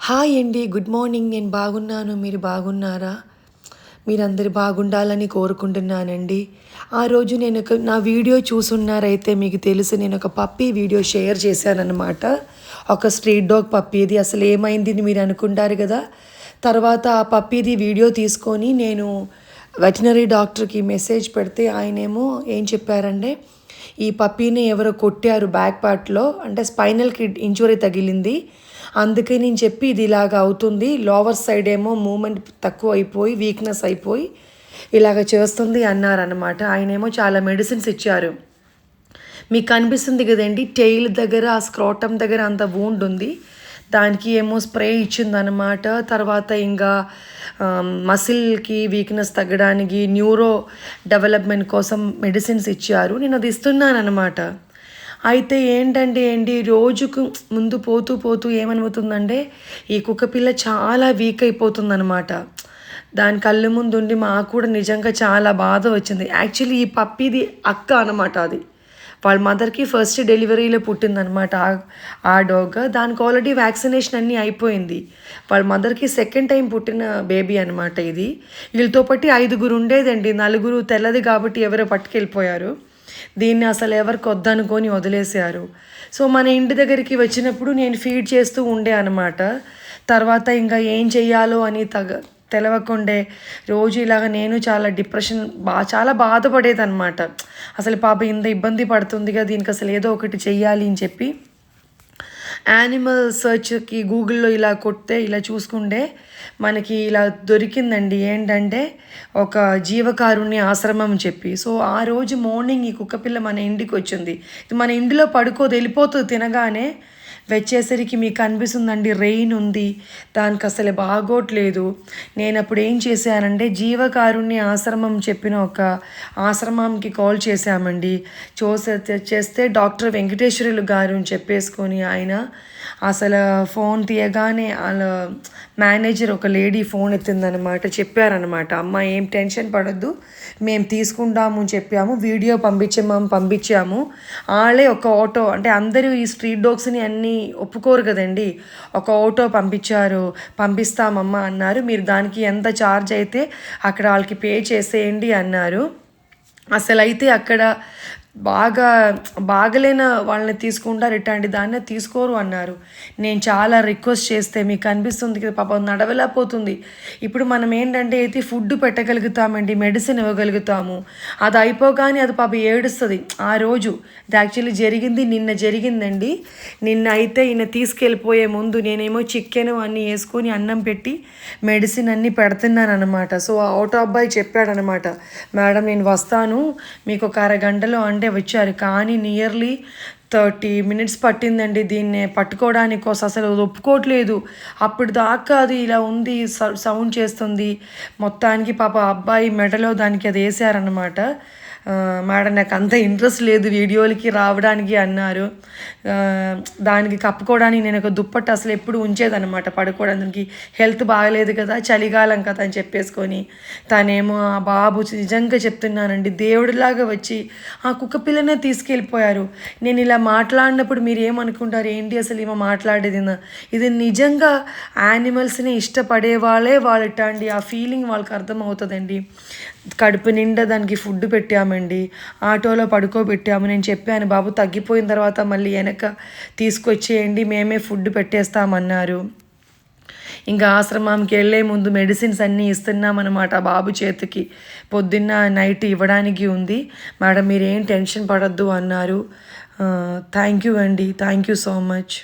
Hi అండి. Good morning. నేను బాగున్నాను. మీరు బాగున్నారా? మీరందరూ బాగుండాలని కోరుకుంటున్నానండి. ఆ రోజు నా వీడియో చూసున్నారైతే మీకు తెలుసు, నేనొక పప్పీ వీడియో షేర్ చేశాననమాట. ఒక స్ట్రీట్ డాగ్ పప్పీది. అసలు ఏమైంది అని మీరు అనుకుంటారు కదా! తర్వాత ఆ పప్పీది వీడియో తీసుకొని నేను వెటనరీ డాక్టర్‌కి మెసేజ్ పెడితే ఆయనేమో ఏం చెప్పారంటే, ఈ పప్పీని ఎవరో కొట్టారు బ్యాక్ పార్ట్‌లో, అంటే స్పైనల్‌కి ఇంజ్యూరీ తగిలింది. అందుకని చెప్పి ఇది ఇలాగ అవుతుంది. లోవర్ సైడ్ ఏమో మూవ్‌మెంట్ తక్కువ అయిపోయి, వీక్‌నెస్ అయిపోయి ఇలాగ చేస్తుంది అన్నారనమాట. ఆయనేమో చాలా మెడిసిన్స్ ఇచ్చారు. మీకు కనిపిస్తుంది కదండీ! టెయిల్ దగ్గర, ఆ స్క్రోటమ్ దగ్గర అంత వూండ్ ఉంది. దానికి ఏమో స్ప్రే ఇచ్చిందనమాట. తర్వాత ఇంకా మసిల్‌కి వీక్‌నెస్ తగ్గడానికి, న్యూరో డెవలప్‌మెంట్ కోసం మెడిసిన్స్ ఇచ్చారు. నేను అది ఇస్తున్నాననమాట. అయితే ఏంటి రోజుకు ముందు పోతూ పోతూ ఏమనిపోతుందంటే, ఈ కుక్కపిల్ల చాలా వీక్ అయిపోతుందనమాట. దాని కళ్ళ ముందుండి మాకు కూడా నిజంగా చాలా బాధ వచ్చింది. యాక్చువల్లీ ఈ పప్పీది అక్క అనమాట అది. వాళ్ళ మదర్‌కి ఫస్ట్ డెలివరీలో పుట్టిందనమాట ఆ డాగ్. దానికి ఆల్రెడీ వ్యాక్సినేషన్ అన్నీ అయిపోయింది. వాళ్ళ మదర్‌కి సెకండ్ టైం పుట్టిన బేబీ అనమాట ఇది. వీళ్ళతో పాటు 5గురు ఉండేదండి. 4 తెల్లది కాబట్టి ఎవరో పట్టుకెళ్ళిపోయారు. దీన్ని అసలు ఎవరికి వద్దనుకొని వదిలేసారు. సో మన ఇంటి దగ్గరికి వచ్చినప్పుడు నేను ఫీడ్ చేస్తూ ఉండే అనమాట. తర్వాత ఇంకా ఏం చెయ్యాలో అని తెలవకుండే రోజు ఇలాగ నేను చాలా డిప్రెషన్ చాలా బాధపడేదనమాట. అసలు పాప ఇంత ఇబ్బంది పడుతుందిగా, దీనికి అసలు ఏదో ఒకటి చెయ్యాలి అని చెప్పి యానిమల్ సెర్చ్‌కి గూగుల్‌లో ఇలా కొడితే ఇలా చూసుకుంటే మనకి ఇలా దొరికిందండి. ఏంటంటే ఒక జీవకారుణ్య ఆశ్రమం చెప్పి. సో ఆ రోజు మార్నింగ్ ఈ కుక్కపిల్ల మన ఇంటికి వచ్చింది. ఇది మన ఇంటిలో పడుకోదు, వెళ్ళిపోతుంది తినగానే. వచ్చేసరికి మీకు కనిపిస్తుందండి, రెయిన్ ఉంది. దానికి అసలు బాగోట్లేదు. నేను అప్పుడు ఏం చేశానంటే, జీవకారుణ్య ఆశ్రమం చెప్పిన ఒక ఆశ్రమంకి కాల్ చేశామండి. చేస్తే డాక్టర్ వెంకటేశ్వరులు గారు అని చెప్పేసుకొని ఆయన అసలు ఫోన్ తీయగానే వాళ్ళ మేనేజర్ ఒక లేడీ ఫోన్ ఎత్తిందనమాట. చెప్పారనమాట, అమ్మ ఏం టెన్షన్ పడొద్దు, మేము తీసుకుంటాము అని చెప్పాము. వీడియో పంపించాము. వాళ్ళే ఒక ఆటో, అంటే అందరూ ఈ స్ట్రీట్ డాగ్స్ని అన్నీ ఒప్పుకోరు కదండి. ఒక ఆటో పంపిస్తామమ్మా అన్నారు. మీరు దానికి ఎంత ఛార్జ్ అయితే అక్కడ వాళ్ళకి పే చేసేయండి అన్నారు. అసలైతే అక్కడ బాగలేని వాళ్ళని తీసుకుంటారు, ఇట్లాంటి దాన్నే తీసుకోరు అన్నారు. నేను చాలా రిక్వెస్ట్ చేస్తే, మీకు కనిపిస్తుంది కదా పాపం నడవలేకపోతుంది. ఇప్పుడు మనం ఏంటంటే అయితే ఫుడ్ పెట్టగలుగుతామండి, మెడిసిన్ ఇవ్వగలుగుతాము. అది అయిపోగానే అది పాప ఏడుస్తుంది. ఆ రోజు ఇది యాక్చువల్లీ నిన్న జరిగిందండి. నిన్న అయితే ఈయన తీసుకెళ్ళిపోయే ముందు నేనేమో చికెన్ అన్నీ వేసుకొని అన్నం పెట్టి మెడిసిన్ అన్నీ పెడుతున్నాను అనమాట. సో ఆ ఆటో అబ్బాయి చెప్పాడనమాట, మేడం నేను వస్తాను మీకు ఒక అరగంటలో అంటే వచ్చారు. కానీ నియర్లీ 30 minutes పట్టిందండి దీన్ని పట్టుకోవడానికి కోసం. అసలు ఒప్పుకోవట్లేదు. అప్పుడు దాకా అది ఇలా ఉంది, సౌండ్ చేస్తుంది. మొత్తానికి పాప అబ్బాయి మెడలో దానికి అది వేసారనమాట. మేడం నాకు అంత ఇంట్రెస్ట్ లేదు వీడియోలకి రావడానికి అన్నారు. దానికి కప్పుకోవడానికి నేను ఒక దుప్పట్టు అసలు ఎప్పుడు ఉంచేదనమాట పడుకోవడానికి. హెల్త్ బాగలేదు కదా, చలికాలం కదా అని చెప్పేసుకొని. తనేమో ఆ బాబు నిజంగా చెప్తున్నానండి, దేవుడిలాగా వచ్చి ఆ కుక్క పిల్లనే తీసుకెళ్ళిపోయారు. నేను ఇలా మాట్లాడినప్పుడు మీరు ఏమనుకుంటారు, ఏంటి అసలు ఏమో మాట్లాడేది. ఇది నిజంగా యానిమల్స్ని ఇష్టపడే వాళ్ళు ఇట్టండి, ఆ ఫీలింగ్ వాళ్ళకి అర్థమవుతుందండి. కడుపు నిండా దానికి ఫుడ్ పెట్టామండి, ఆటోలో పడుకోబెట్టాము. నేను చెప్పాను, బాబు తగ్గిపోయిన తర్వాత మళ్ళీ వెనక తీసుకొచ్చేయండి, మేమే ఫుడ్ పెట్టేస్తామన్నారు. ఇంకా ఆశ్రమంకి వెళ్ళే ముందు మెడిసిన్స్ అన్నీ ఇస్తున్నామన్నమాట బాబు చేతికి. పొద్దున్న నైట్ ఇవ్వడానికి ఉంది. మేడం మీరేం టెన్షన్ పడద్దు అన్నారు. థ్యాంక్ యూ అండి, థ్యాంక్ యూ సో మచ్.